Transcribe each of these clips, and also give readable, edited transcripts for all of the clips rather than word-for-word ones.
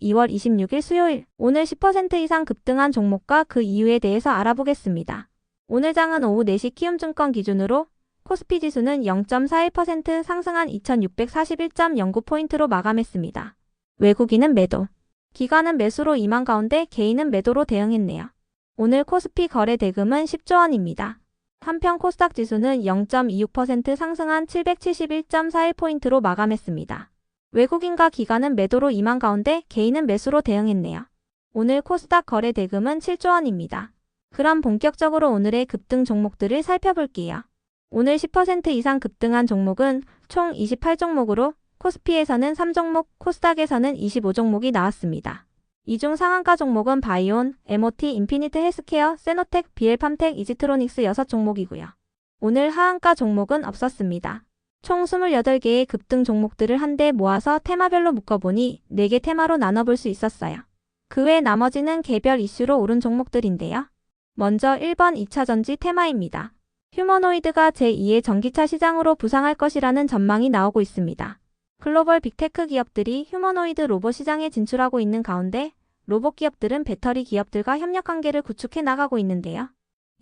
2월 26일 수요일, 오늘 10% 이상 급등한 종목과 그 이유에 대해서 알아보겠습니다. 오늘 장은 오후 4시 키움증권 기준으로 코스피 지수는 0.41% 상승한 2641.09포인트로 마감했습니다. 외국인은 매도, 기관은 매수로 임한 가운데 개인은 매도로 대응했네요. 오늘 코스피 거래 대금은 10조 원입니다. 한편 코스닥 지수는 0.26% 상승한 771.41포인트로 마감했습니다. 외국인과 기관은 매도로 임한 가운데 개인은 매수로 대응했네요. 오늘 코스닥 거래 대금은 7조 원입니다. 그럼 본격적으로 오늘의 급등 종목들을 살펴볼게요. 오늘 10% 이상 급등한 종목은 총 28종목으로 코스피에서는 3종목, 코스닥에서는 25종목이 나왔습니다. 이 중 상한가 종목은 바이온, MOT, 인피니트 헬스케어, 세노텍, BL팜텍, 이지트로닉스 6종목이고요. 오늘 하한가 종목은 없었습니다. 총 28개의 급등 종목들을 한데 모아서 테마별로 묶어보니 4개 테마로 나눠볼 수 있었어요. 그 외 나머지는 개별 이슈로 오른 종목들인데요. 먼저 1번 2차전지 테마입니다. 휴머노이드가 제2의 전기차 시장으로 부상할 것이라는 전망이 나오고 있습니다. 글로벌 빅테크 기업들이 휴머노이드 로봇 시장에 진출하고 있는 가운데 로봇 기업들은 배터리 기업들과 협력 관계를 구축해 나가고 있는데요.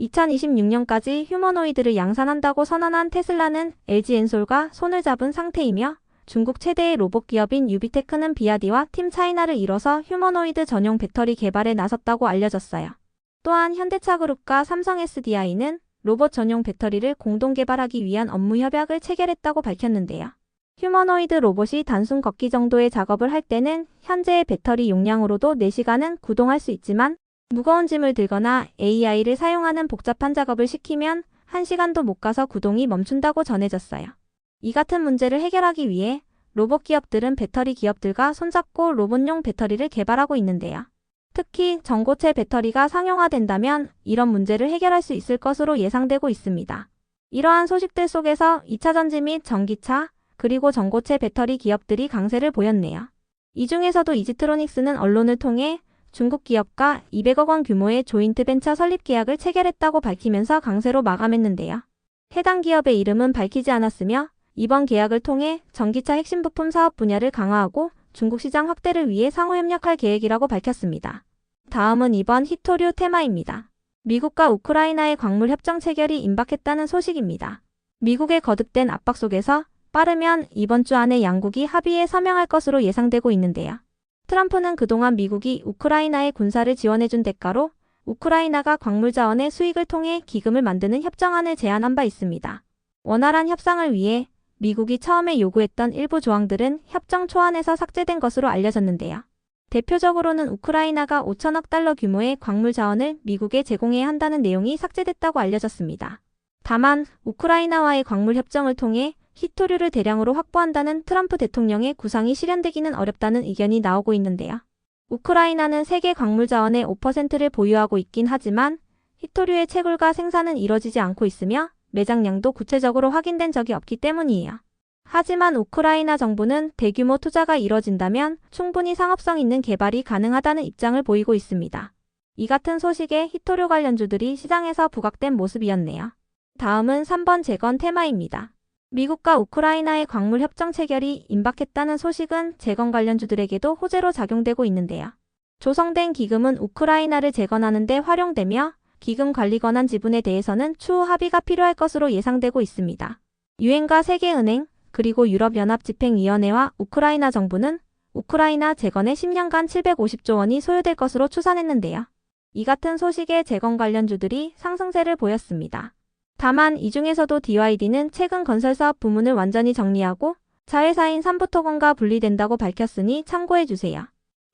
2026년까지 휴머노이드를 양산한다고 선언한 테슬라는 LG엔솔과 손을 잡은 상태이며 중국 최대의 로봇 기업인 유비테크는 비아디와 팀 차이나를 이뤄서 휴머노이드 전용 배터리 개발에 나섰다고 알려졌어요. 또한 현대차그룹과 삼성 SDI는 로봇 전용 배터리를 공동 개발하기 위한 업무 협약을 체결했다고 밝혔는데요. 휴머노이드 로봇이 단순 걷기 정도의 작업을 할 때는 현재의 배터리 용량으로도 4시간은 구동할 수 있지만 무거운 짐을 들거나 AI를 사용하는 복잡한 작업을 시키면 1시간도 못 가서 구동이 멈춘다고 전해졌어요. 이 같은 문제를 해결하기 위해 로봇 기업들은 배터리 기업들과 손잡고 로봇용 배터리를 개발하고 있는데요. 특히 전고체 배터리가 상용화된다면 이런 문제를 해결할 수 있을 것으로 예상되고 있습니다. 이러한 소식들 속에서 2차전지 및 전기차, 그리고 전고체 배터리 기업들이 강세를 보였네요. 이 중에서도 이지트로닉스는 언론을 통해 중국 기업과 200억 원 규모의 조인트 벤처 설립 계약을 체결했다고 밝히면서 강세로 마감했는데요. 해당 기업의 이름은 밝히지 않았으며 이번 계약을 통해 전기차 핵심 부품 사업 분야를 강화하고 중국 시장 확대를 위해 상호 협력할 계획이라고 밝혔습니다. 다음은 이번 히토류 테마입니다. 미국과 우크라이나의 광물 협정 체결이 임박했다는 소식입니다. 미국의 거듭된 압박 속에서 빠르면 이번 주 안에 양국이 합의에 서명할 것으로 예상되고 있는데요. 트럼프는 그동안 미국이 우크라이나에 군사를 지원해준 대가로 우크라이나가 광물 자원의 수익을 통해 기금을 만드는 협정안을 제안한 바 있습니다. 원활한 협상을 위해 미국이 처음에 요구했던 일부 조항들은 협정 초안에서 삭제된 것으로 알려졌는데요. 대표적으로는 우크라이나가 5천억 달러 규모의 광물 자원을 미국에 제공해야 한다는 내용이 삭제됐다고 알려졌습니다. 다만 우크라이나와의 광물 협정을 통해 히토류를 대량으로 확보한다는 트럼프 대통령의 구상이 실현되기는 어렵다는 의견이 나오고 있는데요. 우크라이나는 세계 광물 자원의 5%를 보유하고 있긴 하지만 히토류의 채굴과 생산은 이뤄지지 않고 있으며 매장량도 구체적으로 확인된 적이 없기 때문이에요. 하지만 우크라이나 정부는 대규모 투자가 이뤄진다면 충분히 상업성 있는 개발이 가능하다는 입장을 보이고 있습니다. 이 같은 소식에 히토류 관련주들이 시장에서 부각된 모습이었네요. 다음은 3번 재건 테마입니다. 미국과 우크라이나의 광물 협정 체결이 임박했다는 소식은 재건 관련주들에게도 호재로 작용되고 있는데요. 조성된 기금은 우크라이나를 재건하는 데 활용되며 기금 관리 권한 지분에 대해서는 추후 합의가 필요할 것으로 예상되고 있습니다. 유엔과 세계은행, 그리고 유럽연합집행위원회와 우크라이나 정부는 우크라이나 재건에 10년간 750조 원이 소요될 것으로 추산했는데요. 이 같은 소식에 재건 관련주들이 상승세를 보였습니다. 다만 이 중에서도 DYD는 최근 건설사업 부문을 완전히 정리하고 자회사인 삼부토건과 분리된다고 밝혔으니 참고해주세요.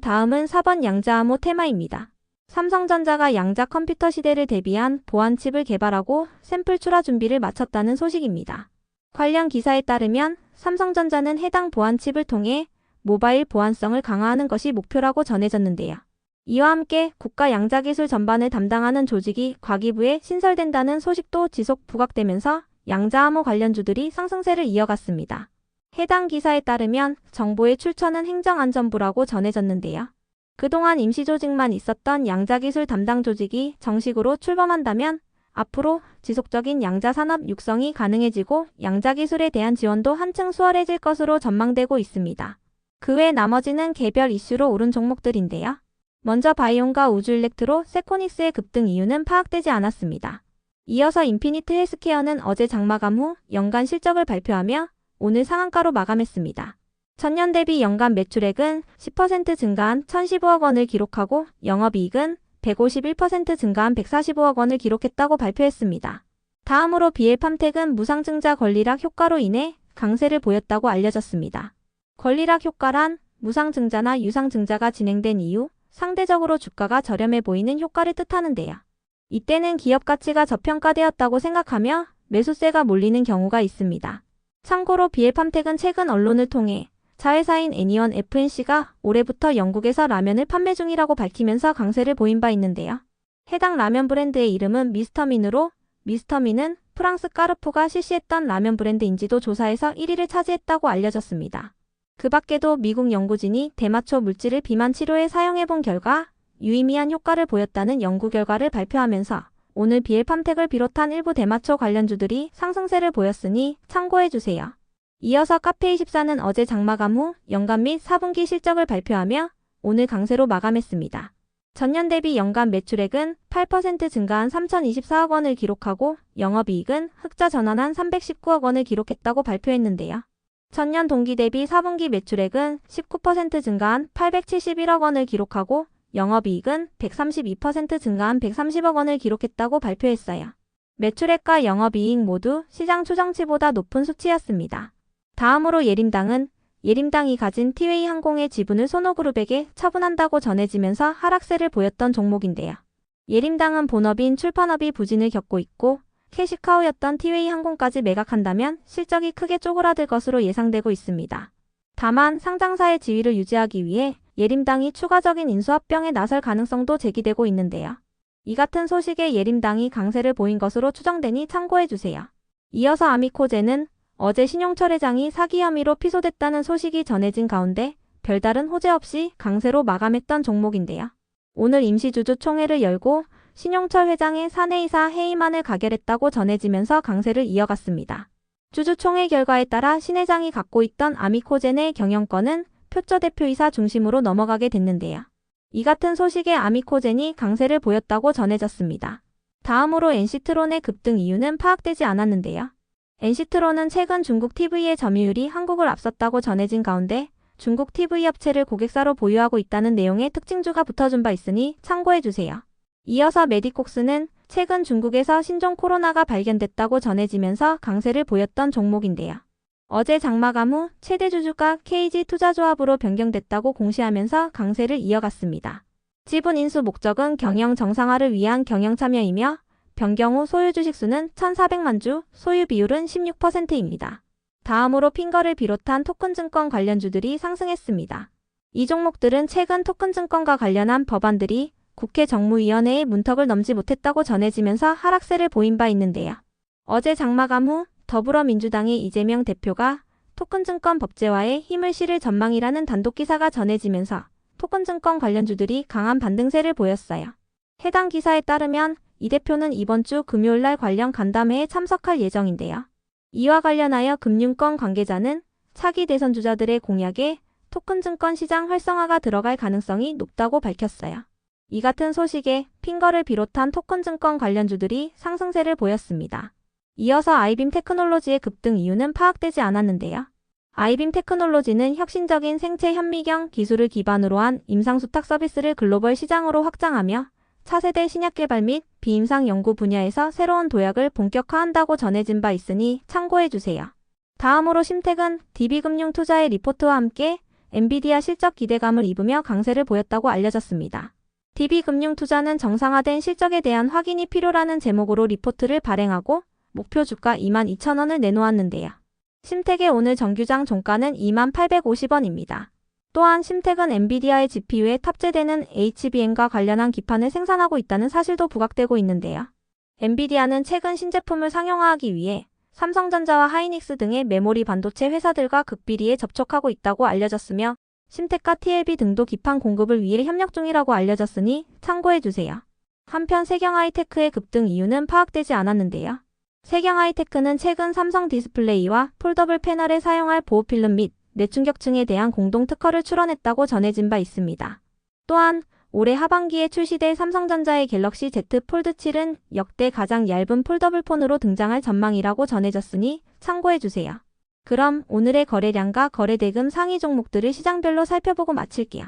다음은 4번 양자암호 테마입니다. 삼성전자가 양자 컴퓨터 시대를 대비한 보안 칩을 개발하고 샘플 출하 준비를 마쳤다는 소식입니다. 관련 기사에 따르면 삼성전자는 해당 보안 칩을 통해 모바일 보안성을 강화하는 것이 목표라고 전해졌는데요. 이와 함께 국가 양자기술 전반을 담당하는 조직이 과기부에 신설된다는 소식도 지속 부각되면서 양자암호 관련주들이 상승세를 이어갔습니다. 해당 기사에 따르면 정보의 출처는 행정안전부라고 전해졌는데요. 그동안 임시조직만 있었던 양자기술 담당 조직이 정식으로 출범한다면 앞으로 지속적인 양자산업 육성이 가능해지고 양자기술에 대한 지원도 한층 수월해질 것으로 전망되고 있습니다. 그 외 나머지는 개별 이슈로 오른 종목들인데요. 먼저 바이온과 우주일렉트로, 세코닉스의 급등 이유는 파악되지 않았습니다. 이어서 인피니트 헬스케어는 어제 장마감 후 연간 실적을 발표하며 오늘 상한가로 마감했습니다. 전년 대비 연간 매출액은 10% 증가한 1,015억 원을 기록하고 영업이익은 151% 증가한 145억 원을 기록했다고 발표했습니다. 다음으로 BL팜텍은 무상증자 권리락 효과로 인해 강세를 보였다고 알려졌습니다. 권리락 효과란 무상증자나 유상증자가 진행된 이후 상대적으로 주가가 저렴해 보이는 효과를 뜻하는데요. 이때는 기업 가치가 저평가되었다고 생각하며 매수세가 몰리는 경우가 있습니다. 참고로 BL팜텍은 최근 언론을 통해 자회사인 애니원 FNC가 올해부터 영국에서 라면을 판매 중이라고 밝히면서 강세를 보인 바 있는데요. 해당 라면 브랜드의 이름은 미스터민으로, 미스터민은 프랑스 까르푸가 실시했던 라면 브랜드 인지도 조사에서 1위를 차지했다고 알려졌습니다. 그 밖에도 미국 연구진이 대마초 물질을 비만 치료에 사용해본 결과 유의미한 효과를 보였다는 연구 결과를 발표하면서 오늘 BL팜텍을 비롯한 일부 대마초 관련주들이 상승세를 보였으니 참고해주세요. 이어서 카페24는 어제 장마감 후 연간 및 4분기 실적을 발표하며 오늘 강세로 마감했습니다. 전년 대비 연간 매출액은 8% 증가한 3,024억 원을 기록하고 영업이익은 흑자 전환한 319억 원을 기록했다고 발표했는데요. 전년 동기 대비 4분기 매출액은 19% 증가한 871억 원을 기록하고 영업이익은 132% 증가한 130억 원을 기록했다고 발표했어요. 매출액과 영업이익 모두 시장 추정치보다 높은 수치였습니다. 다음으로 예림당이 가진 티웨이 항공의 지분을 소노그룹에게 처분한다고 전해지면서 하락세를 보였던 종목인데요. 예림당은 본업인 출판업이 부진을 겪고 있고 캐시카우였던 티웨이 항공까지 매각한다면 실적이 크게 쪼그라들 것으로 예상되고 있습니다. 다만 상장사의 지위를 유지하기 위해 예림당이 추가적인 인수합병에 나설 가능성도 제기되고 있는데요. 이 같은 소식에 예림당이 강세를 보인 것으로 추정되니 참고해주세요. 이어서 아미코제는 어제 신용철 회장이 사기 혐의로 피소됐다는 소식이 전해진 가운데 별다른 호재 없이 강세로 마감했던 종목인데요. 오늘 임시주주총회를 열고 신용철 회장의 사내이사 해임안을 가결했다고 전해지면서 강세를 이어갔습니다. 주주총회 결과에 따라 신 회장이 갖고 있던 아미코젠의 경영권은 표처 대표이사 중심으로 넘어가게 됐는데요. 이 같은 소식에 아미코젠이 강세를 보였다고 전해졌습니다. 다음으로 NC트론의 급등 이유는 파악되지 않았는데요. NC트론은 최근 중국 TV의 점유율이 한국을 앞섰다고 전해진 가운데 중국 TV 업체를 고객사로 보유하고 있다는 내용의 특징주가 붙어준 바 있으니 참고해주세요. 이어서 메디콕스는 최근 중국에서 신종 코로나가 발견됐다고 전해지면서 강세를 보였던 종목인데요. 어제 장마감 후 최대 주주가 KG투자조합으로 변경됐다고 공시하면서 강세를 이어갔습니다. 지분 인수 목적은 경영 정상화를 위한 경영 참여이며 변경 후 소유 주식수는 1,400만 주, 소유 비율은 16%입니다. 다음으로 핑거를 비롯한 토큰증권 관련주들이 상승했습니다. 이 종목들은 최근 토큰증권과 관련한 법안들이 국회 정무위원회의 문턱을 넘지 못했다고 전해지면서 하락세를 보인 바 있는데요. 어제 장마감 후 더불어민주당의 이재명 대표가 토큰증권 법제화에 힘을 실을 전망이라는 단독 기사가 전해지면서 토큰증권 관련주들이 강한 반등세를 보였어요. 해당 기사에 따르면 이 대표는 이번 주 금요일날 관련 간담회에 참석할 예정인데요. 이와 관련하여 금융권 관계자는 차기 대선 주자들의 공약에 토큰증권 시장 활성화가 들어갈 가능성이 높다고 밝혔어요. 이 같은 소식에 핑거를 비롯한 토큰증권 관련주들이 상승세를 보였습니다. 이어서 아이빔 테크놀로지의 급등 이유는 파악되지 않았는데요. 아이빔 테크놀로지는 혁신적인 생체 현미경 기술을 기반으로 한 임상수탁 서비스를 글로벌 시장으로 확장하며 차세대 신약 개발 및 비임상 연구 분야에서 새로운 도약을 본격화한다고 전해진 바 있으니 참고해주세요. 다음으로 심텍은 DB금융투자의 리포트와 함께 엔비디아 실적 기대감을 입으며 강세를 보였다고 알려졌습니다. DB금융투자는 정상화된 실적에 대한 확인이 필요라는 제목으로 리포트를 발행하고 목표 주가 22,000원을 내놓았는데요. 심텍의 오늘 정규장 종가는 2850원입니다. 또한 심텍은 엔비디아의 GPU에 탑재되는 HBM과 관련한 기판을 생산하고 있다는 사실도 부각되고 있는데요. 엔비디아는 최근 신제품을 상용화하기 위해 삼성전자와 하이닉스 등의 메모리 반도체 회사들과 극비리에 접촉하고 있다고 알려졌으며 심텍과 TLB 등도 기판 공급을 위해 협력 중이라고 알려졌으니 참고해주세요. 한편 세경하이테크의 급등 이유는 파악되지 않았는데요. 세경하이테크는 최근 삼성 디스플레이와 폴더블 패널에 사용할 보호필름 및 내충격층에 대한 공동 특허를 출원했다고 전해진 바 있습니다. 또한 올해 하반기에 출시될 삼성전자의 갤럭시 Z 폴드 7은 역대 가장 얇은 폴더블 폰으로 등장할 전망이라고 전해졌으니 참고해주세요. 그럼 오늘의 거래량과 거래대금 상위 종목들을 시장별로 살펴보고 마칠게요.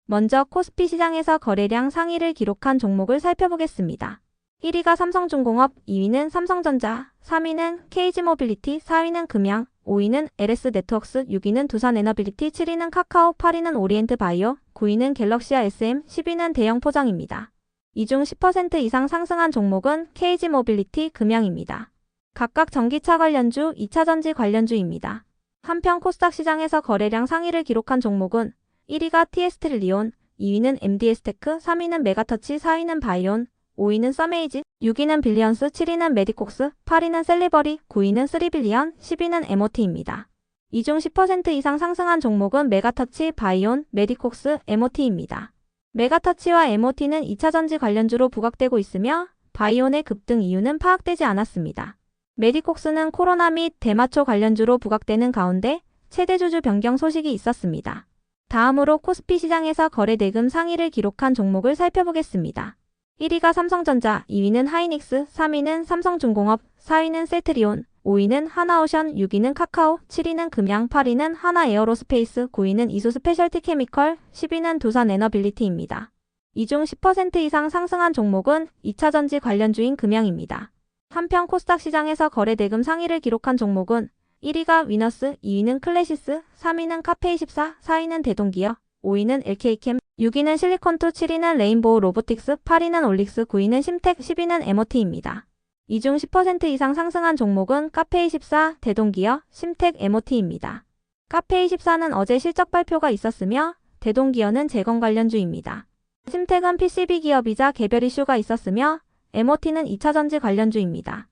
먼저 코스피 시장에서 거래량 상위를 기록한 종목을 살펴보겠습니다. 1위가 삼성중공업, 2위는 삼성전자, 3위는 KG모빌리티, 4위는 금양, 5위는 LS네트워크스, 6위는 두산에너빌리티, 7위는 카카오, 8위는 오리엔트바이오, 9위는 갤럭시아 SM, 10위는 대형포장입니다. 이 중 10% 이상 상승한 종목은 KG모빌리티, 금양입니다. 각각 전기차 관련주, 2차전지 관련주입니다. 한편 코스닥 시장에서 거래량 상위를 기록한 종목은 1위가 TS트릴리온, 2위는 MDS테크, 3위는 메가터치, 4위는 바이온, 5위는 서메이지, 6위는 빌리언스, 7위는 메디콕스, 8위는 셀리버리, 9위는 스리빌리언, 10위는 MOT입니다. 이 중 10% 이상 상승한 종목은 메가터치, 바이온, 메디콕스, MOT입니다. 메가터치와 MOT는 2차전지 관련주로 부각되고 있으며 바이온의 급등 이유는 파악되지 않았습니다. 메디콕스는 코로나 및 대마초 관련주로 부각되는 가운데 최대 주주 변경 소식이 있었습니다. 다음으로 코스피 시장에서 거래대금 상위를 기록한 종목을 살펴보겠습니다. 1위가 삼성전자, 2위는 하이닉스, 3위는 삼성중공업, 4위는 셀트리온, 5위는 하나오션, 6위는 카카오, 7위는 금양, 8위는 하나에어로스페이스, 9위는 이수스페셜티케미컬, 10위는 두산에너빌리티입니다. 이 중 10% 이상 상승한 종목은 2차전지 관련주인 금양입니다. 한편 코스닥 시장에서 거래대금 상위를 기록한 종목은 1위가 위너스, 2위는 클래시스, 3위는 카페24, 4위는 대동기업, 5위는 LK캠, 6위는 실리콘투, 7위는 레인보우 로보틱스, 8위는 올릭스, 9위는 심텍, 10위는 MOT입니다. 이 중 10% 이상 상승한 종목은 카페24, 대동기업, 심텍, MOT입니다. 카페24는 어제 실적 발표가 있었으며 대동기업은 재건 관련주입니다. 심텍은 PCB 기업이자 개별 이슈가 있었으며 MOT는 2차전지 관련주입니다.